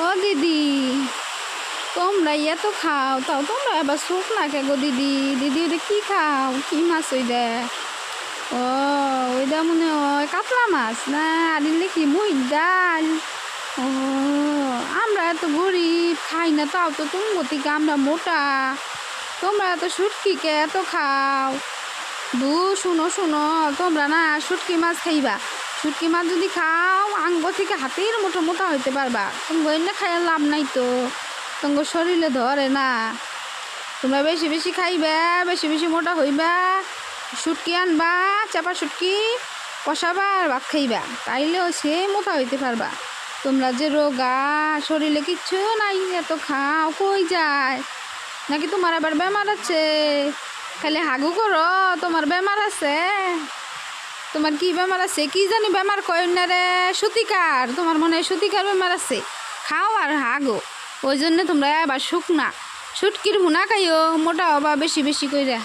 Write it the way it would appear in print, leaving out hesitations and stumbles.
ও দিদি, তোমরা এত খাও, তাও তোমরা এবার সুখ না কে গো দিদি? দিদি ওইটা কি খাও? কি মাছ ওইটা? ও, ওইটা মনে হয় কাতলা মাছ না? আদিলে কি মুই ডাল? ও, আমরা এত গরিব, খাই না, তাও তো তুমি থেকে আমরা মোটা। তোমরা এত শুটকি কে এত খাও? শুনো শুনো, তোমরা না শুটকি মাছ খাইবা। শুটকি মাছ যদি খাও আঙ্গ থেকে হাতের মোটা মোটা হইতে পারবা। তুমি না খাইয়া লাভ নাই তো, তোমার শরীরে ধরে না। তোমরা বেশি বেশি খাইবা, বেশি বেশি মোটা হইবা। শুটকি আনবা, চাপা শুটকি কষাবা আর ভাত খাইবা, তাইলেও সে মোটা হইতে পারবা। তোমরা যে রোগা, শরীরে কিচ্ছু নাই, এত খাও কই যায়? নাকি তোমার আবার বেমার আছে? খালি হাগু করো, তোমার বেমার আছে? তোমার কি বেমার আছে? কি জানি বেমার কয় না রে, সুতিকার। তোমার মনে হয় সুতিকার বেমার আছে। খাও আর হাগো, ওই জন্য তোমরা এবার শুকনা শুটকির ভুনা খাইও, মোটা হবা বেশি বেশি কইরা।